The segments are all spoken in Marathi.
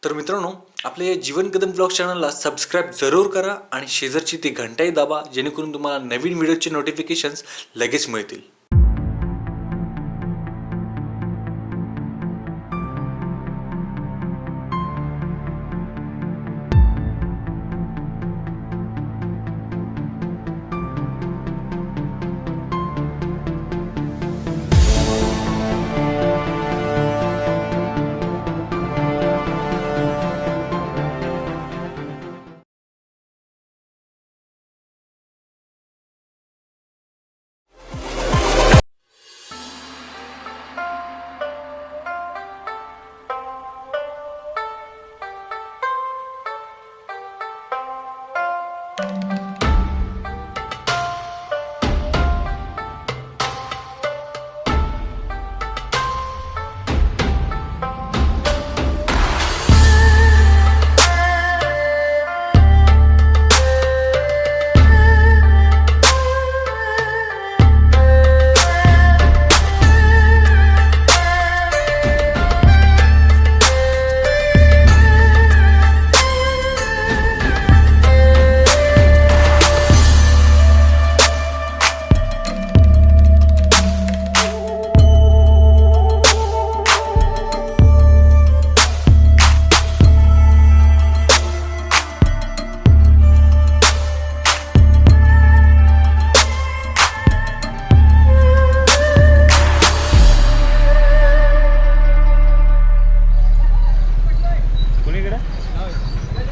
तर मित्रांनो, आपल्या या जीवन कदम ब्लॉग चॅनलला सबस्क्राईब जरूर करा आणि शेजारची ती घंटाही दाबा, जेणेकरून तुम्हाला नवीन व्हिडिओचे नोटिफिकेशन्स लगेच मिळतील.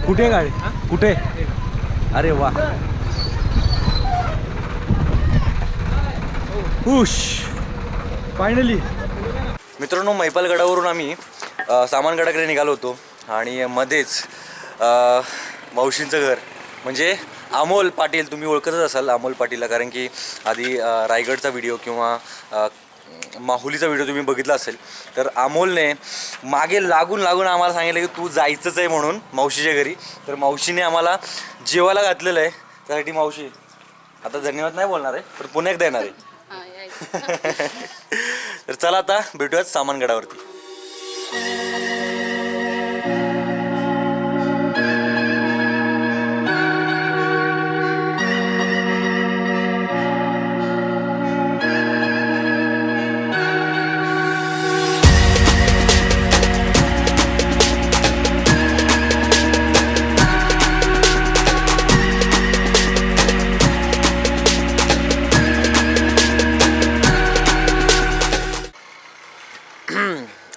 कुठे गाडी कुठे? अरे वा, हुश, फायनली. मित्रांनो, मैपालगडावरून आम्ही सामानगडाकडे निघालो होतो आणि मध्येच मावशींचं घर म्हणजे अमोल पाटील, तुम्ही ओळखतच असाल अमोल पाटीलला, कारण की आधी रायगडचा व्हिडिओ किंवा माहुलीचा व्हिडिओ तुम्ही बघितला असेल. तर अमोलने मागे लागून आम्हाला सांगितलं की तू जायचंच आहे म्हणून मावशीच्या घरी. तर मावशीने आम्हाला जेवायला घातलेलं आहे. त्यासाठी मावशी आता धन्यवाद नाही बोलणार आहे, पण पुन्हा एकदा येणार आहे. तर चला आता भेटूयात सामानगडावरती.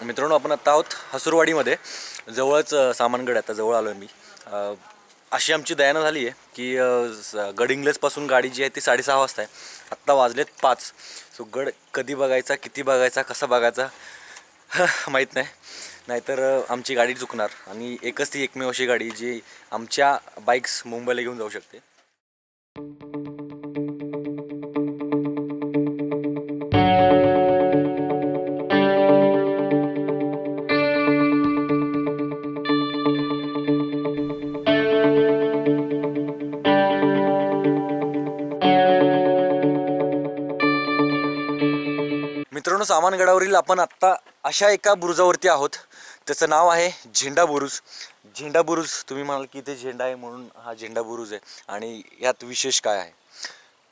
मित्रांनो, आपण आत्ता आहोत हसूरवाडीमध्ये, जवळच सामानगड. आता जवळ आलो आहे मी. अशी आमची दयानं झाली आहे की गडिंग्लजपासून गाडी जी आहे ती 6:30 वाजता आहे. आत्ता वाजलेत 5. सो गड कधी बघायचा, किती बघायचा, कसा बघायचा माहीत नाही. नाहीतर आमची गाडी चुकणार. आणि एकच ती एकमेव अशी गाडी जी आमच्या बाईक्स मुंबईला घेऊन जाऊ शकते. मित्रांनो, सामानगडावरील आपण आत्ता अशा एका बुरुजावरती आहोत. त्याचं नाव आहे झेंडा बुरुज. झेंडा बुरुज, तुम्ही म्हणाल की इथे झेंडा आहे म्हणून हा झेंडा बुरुज आहे. आणि यात विशेष काय आहे?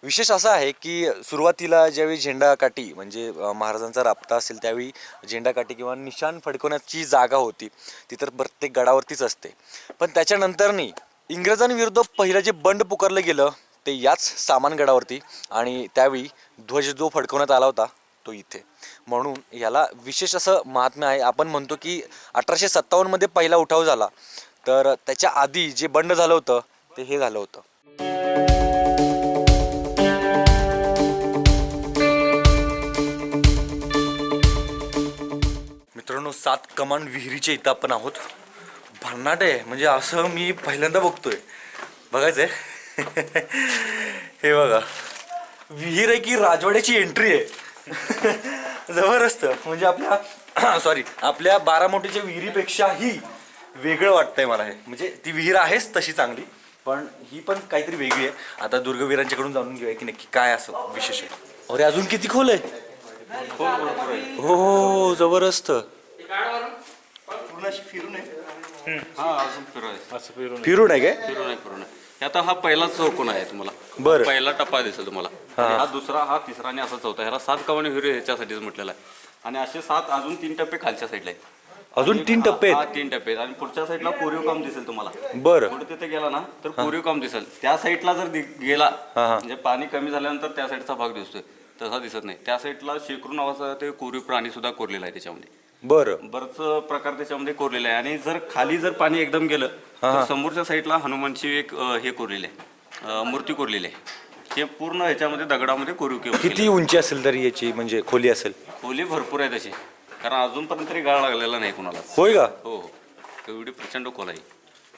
विशेष असं आहे की सुरुवातीला ज्यावेळी झेंडाकाठी म्हणजे महाराजांचा राबता असेल त्यावेळी झेंडाकाठी किंवा निशाण फडकवण्याची जागा होती ती तर प्रत्येक गडावरतीच असते. पण त्याच्यानंतरनी इंग्रजांविरुद्ध पहिलं जे बंड पुकारलं गेलं ते याच सामानगडावरती. आणि त्यावेळी ध्वज जो फडकवण्यात आला होता तो इथे. म्हणून याला विशेष असं महात्म्य आहे. आपण म्हणतो की 1857मध्ये पहिला उठाव झाला, तर त्याच्या आधी जे बंड झालं होतं ते हे झालं होतं. मित्रांनो, 7 कमान विहिरीच्या इथं आपण आहोत. भन्नाट आहे, म्हणजे असं मी पहिल्यांदा बघतोय. बघायचंय. हे बघा, विहीर आहे की राजवाड्याची एंट्री आहे. जबरदस्त. म्हणजे आपल्या बारामतीच्या विहिरीपेक्षाही वेगळं वाटतंय मला हे. म्हणजे ती विहीर आहेच तशी चांगली, पण ही पण काहीतरी वेगळी आहे. आता दुर्गवीरांच्याकडून जाणून घेऊया की नक्की काय असं विशेष आहे. अरे अजून किती खोल आहे. हो जबरदस्त. पूर्ण अशी फिरून आहे. हा अजून फिरून फिरून आहे काय? फिरून आहे. आता हा पहिला चौकोन आहे तुम्हाला. बरं. पहिला टप्पा दिसेल तुम्हाला. आणि हा दुसरा, हा तिसरा आणि असा चौथा. ह्याला 7 कमानी हिरो ह्याच्यासाठीच म्हटलेला आहे. आणि असे 7 अजून 3 टप्पे खालच्या साईडला आहेत. अजून आणि 3 टप्पे हा आहेत? 3 टप्पे आहेत. आणि पुढच्या साईडला कोरीव काम दिसेल तुम्हाला. बरं. पुढे तिथे गेला ना तर कोरीव काम दिसेल. त्या साईडला जर गेला म्हणजे पाणी कमी झाल्यानंतर त्या साईडचा भाग दिसतोय, तसा दिसत नाही. त्या साईडला शेकरू नावाचा ते कोरीव प्राणी सुद्धा कोरलेला आहे त्याच्यामध्ये. बरं. बरंच प्रकार त्याच्यामध्ये कोरलेले आहे. आणि जर खाली जर पाणी एकदम गेलं तर समोरच्या साईडला हनुमानची एक हे कोरलेली आहे, मूर्ती कोरलेली आहे. हे पूर्ण ह्याच्यामध्ये दगडामध्ये कोरीव केलं. किती उंची असेल तरी याची, म्हणजे खोली असेल? खोली भरपूर आहे तशी, कारण अजूनपर्यंत तरी गाळ लागलेला नाही कुणाला. होय का? हो हो, एवढी प्रचंड खोल आहे.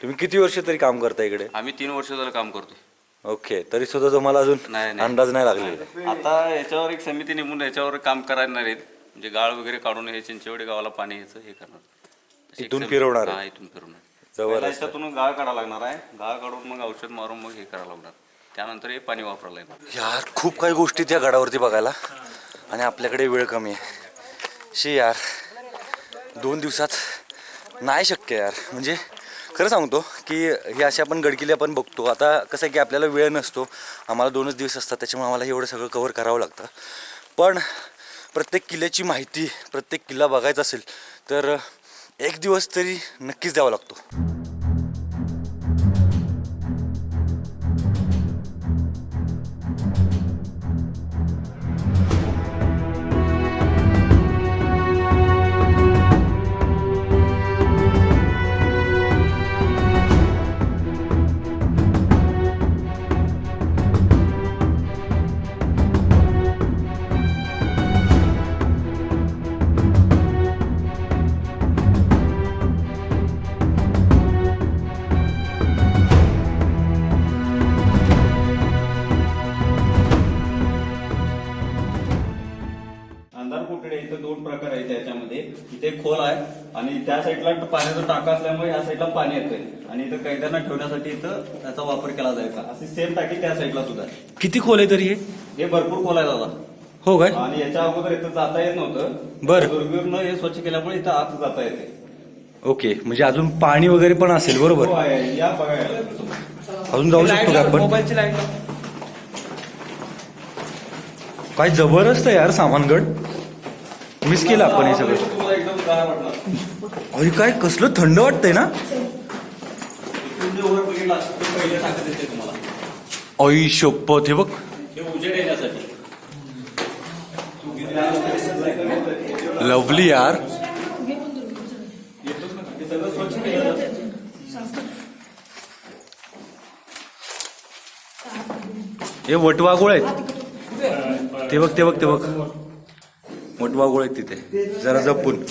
तुम्ही किती वर्ष तरी काम करता इकडे? आम्ही 3 वर्ष झालं काम करतोय. ओके, तरी सुद्धा तुम्हाला अजून नाही. अंदाज नाही लागलेला? आता याच्यावर एक समिती नेमून याच्यावर काम करणार आहेत. म्हणजे गाळ वगैरे काढून हे चिंचवडे गावाला पाणी यायचं हे करणार. इथून फिरवणार? हा, इथून फिरवणार. जबरदस्त. त्याच्यातून गाळ काढायला लागणार आहे. गाळ काढून मग औषध मारून मग हे करायला लागणार. त्यानंतर हे पाणी वापरायला लागणार. यार खूप काही गोष्टी त्या गडावरती बघायला, आणि आपल्याकडे वेळ कमी आहे. यार 2 दिवसात नाही शक्य यार. म्हणजे खरं सांगतो की हे असे आपण गडकिल्ले आपण बघतो. आता कसं आहे की आपल्याला वेळ नसतो, आम्हाला 2च दिवस असतात, त्याच्यामुळे आम्हाला एवढं सगळं कव्हर करावं लागतं. पण प्रत्येक किल्ल्याची माहिती, प्रत्येक किल्ला बघायचा असेल तर 1 दिवस तरी नक्कीच द्यावा लागतो. अंधार कोठडे इथं 2 प्रकार आहेत त्याच्यामध्ये. इथे खोल आहे आणि त्या साईडला पाण्याचा टाका असल्यामुळे ह्या साईडला पाणी येतंय. आणि इथं कैद्यांना ठेवण्यासाठी इथं त्याचा वापर केला जायचा. अशी सेम टाकी त्या साईडला सुद्धा आहे. किती खोल आहे तरी हे भरपूर खोल आहे दादा. हो काय? आणि याच्या अगोदर इथं जाता येत नव्हतं. बरं. दुर्गीवरनं हे स्वच्छ केल्यामुळे इथं आत जाता येते. ओके, म्हणजे अजून पाणी वगैरे पण असेल? बरोबर. हो आहे, या बघायला. अजून जाऊ शकतो का आपण? मोबाईलची लाईट. काय जबरदस्त आहे यार सामानगड. मिस केलं आपण हे सगळं. तुम्हाला एकदम गार वाटणार. अरे काय कसलं थंड वाटतंय ना. इथून जे वर बघितला ते पहिले टाकत येते तुम्हाला. आई शपथ, हे बघ. हे उजेड येण्यासाठी. लवली यार. येतोच ना, हे सगळं स्वच्छ केलं जातं. हे वटवाघूळ आहेत. ते बघ ते बघ ते बघ, वटवाघूळ आहेत तिथे. जरा जपून.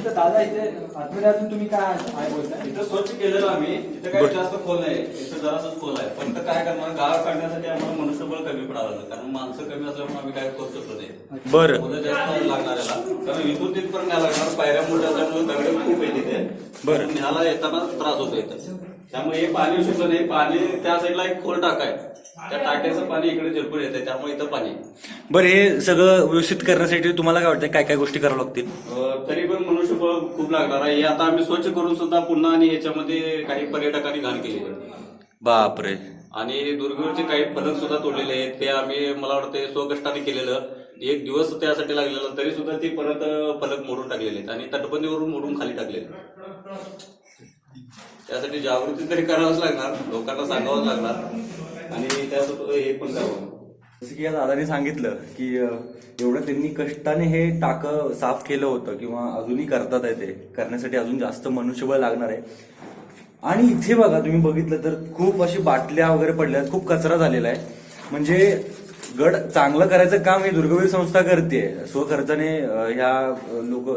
दादा इथे आतमध्ये अजून तुम्ही काय बोलताय? इथं स्वच्छ केलेलं आम्ही. इथं काही जास्त खोल नाही, इथं जरासच खोल आहे. पण काय करणार, गाळ काढण्यासाठी आम्हाला मनुष्यबळ कमी पडायला लागलं, कारण माणसं कमी असल्यामुळे आम्ही काय करू शकलो नाही. बरं. खोलं जास्त लागणार याला, कारण इथून तिथपर्यंत न्यायला लागणार. पायऱ्या मोठ्या असल्यामुळे दगड खूप आहे तिथे. बरं. न्यायला येताना त्रास होतो इथं. त्यामुळे हे पाणी येऊ शकलं नाही. पाणी त्या साईडला एक खोल टाका आहे, त्या टाक्याचं पाणी इकडे झिरपून येते, त्यामुळे इथं पाणी. बरं, हे सगळं व्यवस्थित करण्यासाठी तुम्हाला काय वाटतं, काय काय गोष्टी कराव्या लागतील? तरी पण मनुष्यबळ खूप लागणार आहे. हे आता आम्ही स्वच्छ करून सुद्धा पुन्हा, आणि याच्यामध्ये काही पर्यटकांनी घाण केलेली आहे. बापरे. आणि दुर्गीवरचे काही फलक सुद्धा तोडलेले आहेत. ते आम्ही, मला वाटतं, स्वकष्टाने केलेलं. 1 दिवस त्यासाठी लागलेला, तरी सुद्धा ती परत फलक मोडून टाकलेले आहेत आणि तटबंदीवरून मोडून खाली टाकलेले. त्यासाठी जागृती तरी करावंच लागणार, लोकांना सांगावंच लागणार, आणि त्यासोबत हे पण करावं. जसं की या दादाने सांगितलं की एवढं त्यांनी कष्टाने हे टाकं साफ केलं होतं, किंवा अजूनही करतात आहे. ते करण्यासाठी अजून जास्त मनुष्यबळ लागणार आहे. आणि इथे बघा, तुम्ही बघितलं तर खूप अशी बाटल्या वगैरे पडल्या आहेत, खूप कचरा झालेला आहे. म्हणजे गड चांगलं करायचं काम ही दुर्गवीर संस्था करते. स्वखर्चाने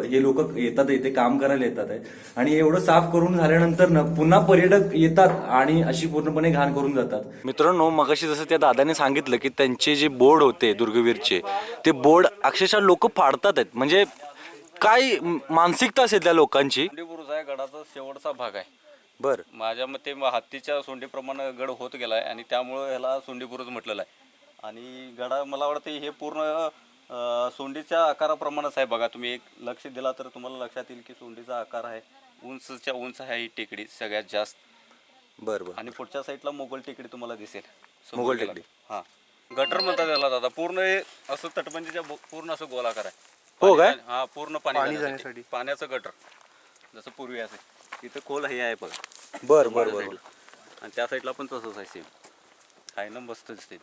हे लोक येतात, इथे काम करायला येतात आहे. आणि एवढं साफ करून झाल्यानंतर ना पुन्हा पर्यटक येतात आणि अशी पूर्णपणे घाण करून जातात. मित्रांनो, मगाशी जसं त्या दादाने सांगितलं की त्यांचे जे बोर्ड होते दुर्गवीरचे, ते बोर्ड अक्षरशः लोक फाडतात आहेत. म्हणजे काय मानसिकता असेल त्या लोकांची. सोंडी बुरुज आहे, गडाचा शेवटचा भाग आहे. बर. माझ्या मते हत्तीच्या सोंडीप्रमाणे गड होत गेलाय, आणि त्यामुळे ह्याला सोंडी बुरुज म्हटलेलं आहे. आणि गडा, मला वाटतं, हे पूर्ण सोंडीच्या आकाराप्रमाणेच आहे. बघा, तुम्ही एक लक्ष दिला तर तुम्हाला लक्षात येईल की सोंडीचा आकार आहे. उंचच्या उंच आहे ही टेकडी सगळ्यात जास्त. बरं बरं. आणि पुढच्या साईडला मोगल टेकडी तुम्हाला दिसेल. मोगल टेकडी. हा, गटर म्हणतात त्याला दादा. पूर्ण हे असं तटबंदीच्या पूर्ण असं गोलाकार आहे. हो काय? हा, पूर्ण पाणी जाण्यासाठी पाण्याचं गटर जसं पूर्वी असे. तिथं खोल हे आहे बघा. बरं बरं बरं. आणि त्या साईडला पण तसंच आहे सेम. खायला मस्त दिसते.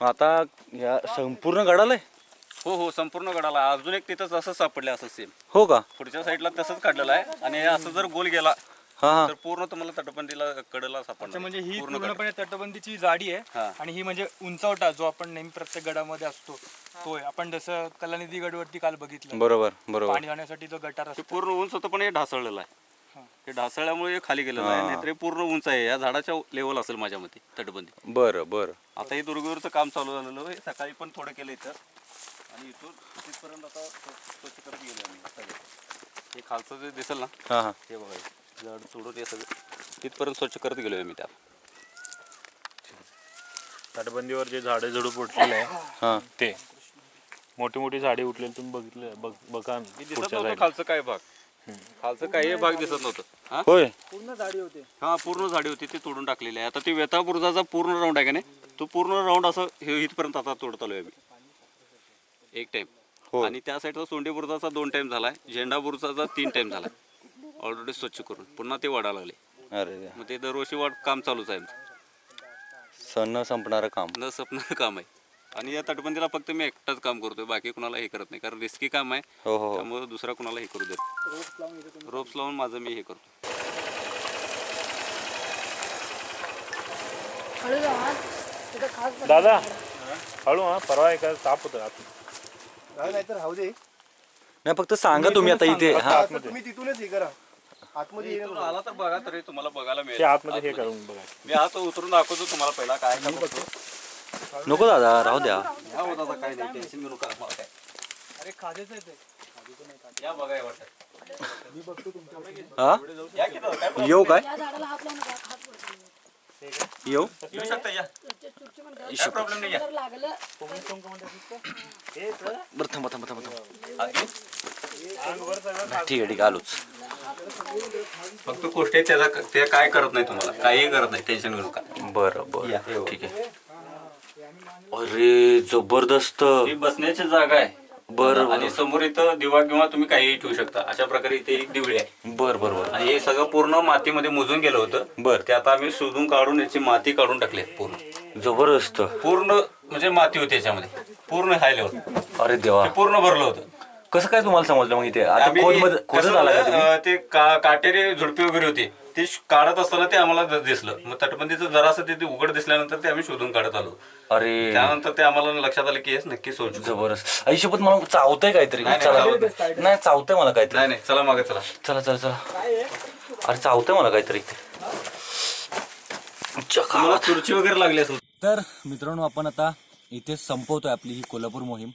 आता या संपूर्ण गडाला आहे? हो हो, संपूर्ण गडाला. अजून एक तिथं असं सापडलं असं सेम. हो का? पुढच्या साईडला तसंच काढलेलं आहे. आणि असं जर गोल गेला हा हा. तर पूर्ण तुम्हाला तटबंदीला कडला सापडणार. म्हणजे ही पूर्ण गड. पूर्णपणे तटबंदीची जाडी आहे हा. आणि ही म्हणजे उंचावटा जो आपण नेहमी प्रत्येक गडामध्ये असतो तो आहे. आपण जसं कलानिधी गडवरती काल बघितलं बरोबर बरोबर. पाणी जाण्यासाठी जो गटार ते असतो. पूर्ण उंच होतं पण हे ढासळलेलं आहे. हे ढासळल्यामुळे हे खाली गेलेलं आहे. नाहीतर हे पूर्ण उंच आहे. या झाडाच्या लेवल असेल माझ्या मते तटबंदी. बरं बरं. आता हे दुर्गवीरचं काम चालू झालेलं आहे. सकाळी पण थोडं केलं इथं. आणि इथून तिथपर्यंत आता स्वच्छ करत गेलो आम्ही सगळं. हे खालचं जे दिसेल ना, हा हा. हे बघा, हे झाड सोडून हे सगळं तिथपर्यंत स्वच्छ करत गेलो आम्ही त्यात. तटबंदीवर जे झाडे झुडूप उठलेले आहे हा. ते मोठी मोठी झाडे उठलेली तुम्ही बघितले बघा हे दिसत पुढच्या नव्हतं side ला. खालचं काय भाग. खालचं काही भाग दिसत नव्हतं. हा होय. पूर्ण जाडी होते. हा, पूर्ण झाडी होती ती तोडून टाकलेली आहे. आता ती वेता बुरुजाचा पूर्ण राऊंड आहे का नाही, तो पूर्ण राऊंड असं हे इथपर्यंत आता तोडत आलोय आम्ही एक टाइम. हो. आणि त्या साईडचा सोंडे बुरुजाचा 2 टाइम झालाय. झेंडा बुरुजाचा 3 टाइम झालाय ऑलरेडी स्वच्छ करून. पुन्हा ते वाढायला लागले. अरे देवा. मग ते दरवर्षी वाढ काम चालूच आहे आमचं. सण न संपणारं काम. न सपणार काम आहे. आणि या तटबंदीला फक्त मी एकटाच काम करतोय, बाकी कुणाला हे करत नाही. कारण रिस्की काम आहे. हो हो. त्यामुळे दुसरा कुणाला हे करू देत. रोप्स लावून माझं मी हे करतो. दादा हळू हा, परवा एका ताप होतं आत. नाहीतर राहू दे. नाही फक्त सांगा तुम्ही आता इथे. हा. आता तुम्ही तिथूनच हे करा. आतमध्ये ये इथून आला तर बघा, तरी तुम्हाला बघायला ते मिळेल. आतमध्ये हे करून बघा. मी आत उतरून दाखवतो तुम्हाला पहिला काय काय बघतो. नको दादा राहू द्या. या होता आता काय नाही, टेन्शन घेऊ नका. मला काय अरे खाजेच आहे ते. या बघा, या वाटत. हा. या की दादा, काय येऊ काय? येऊ. येऊ शकता, या. काय प्रॉब्लेम नाही, या. बरं थांबा थांबा थांबा थांबा. हा, येऊ. ठीक आहे ठीक आहे आलोच. फक्त गोष्ट आहे त्याला, ते काय करत नाही तुम्हाला, काहीही करत नाही. टेन्शन घेऊ नका. बरं बरं या, येऊ. ठीक आहे. अरे जबरदस्त. ही बसण्याची जागा आहे. बरं आणि समोर इथं दिवा किंवा तुम्ही काहीही ठेवू शकता. अशा प्रकारे इथे एक दिवळी आहे. बरं बरं बरं. आणि हे सगळं पूर्ण मातीमध्ये मुजून गेलं होतं. बरं. ते आता आम्ही शोधून काढून याची माती काढून टाकली आहे पूर्ण. जबरदस्त. पूर्ण म्हणजे माती होती याच्यामध्ये, पूर्ण हाय लेवल. अरे देवा. ते पूर्ण भरलं होतं. कसं काय तुम्हाला समजलं मग इथे आता आम्ही खोदमध्ये कसं खोदत आला का झालं, तुम्ही? ते काटेरी झुडपी वगैरे होती, ते काढत असताना ते आम्हाला दिसलं. मग तटबंदीचं जरासं ते उघड दिसल्यानंतर ते आम्ही शोधून काढत आलो. अरे त्यानंतर ते आम्हाला लक्षात आलं की हेच नक्की सोडू. जबरदस्त. आई शपथ मला चावतंय काहीतरी. नाही, चला चावत नाही चावतंय मला काहीतरी. नाही नाही, चला मागे चला. चला चला चला. अरे चावतंय मला काहीतरी. तुम्हाला खुर्ची वगैरे लागली असेल. तर मित्रांनो आपण आता इथे संपवतोय आपली ही कोल्हापूर मोहीम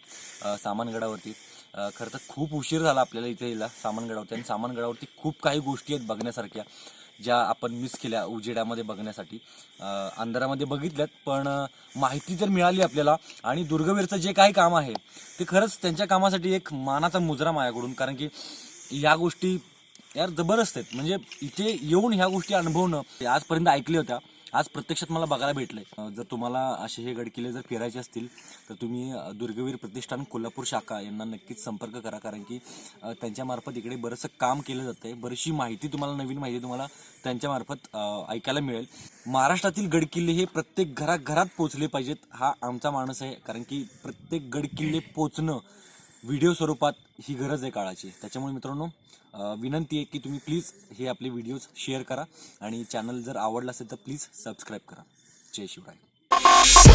सामानगडावरती. खरं तर खूप उशीर झाला आपल्याला इथे यायला सामानगडावरती. आणि सामानगडावरती खूप काही गोष्टी आहेत बघण्यासारख्या ज्या आपण मिस केल्या उजेडामध्ये बघण्यासाठी. अंधारामध्ये बघितल्यात पण माहिती तर मिळाली आपल्याला. आणि दुर्गवीरचं जे काही काम आहे ते खरंच त्यांच्या कामासाठी एक मानाचा मुजरा माझ्याकडून. कारण की ह्या गोष्टी यार जबरदस्त आहेत. म्हणजे इथे येऊन ह्या गोष्टी अनुभवणं आजपर्यंत ऐकल्या होत्या, आज प्रत्यक्षात मला बघायला भेटलंय. जर तुम्हाला असे हे गडकिल्ले जर फिरायचे असतील तर तुम्ही दुर्गवीर प्रतिष्ठान कोल्हापूर शाखा यांना नक्कीच संपर्क करा. कारण की त्यांच्यामार्फत इकडे बरंचसं काम केलं जातंय. बरीचशी माहिती तुम्हाला, नवीन माहिती तुम्हाला त्यांच्यामार्फत ऐकायला मिळेल. महाराष्ट्रातील गडकिल्ले हे प्रत्येक घराघरात पोचले पाहिजेत हा आमचा मानस आहे. कारण की प्रत्येक गडकिल्ले पोचणं व्हिडिओ स्वरूपात ही गरज आहे काळाची. त्याच्यामुळे मित्रांनो विनंती आहे की तुम्ही प्लीज हे आपले व्हिडिओज शेअर करा आणि चॅनल जर आवडला असेल तर प्लीज सबस्क्राईब करा. जय शिवराय.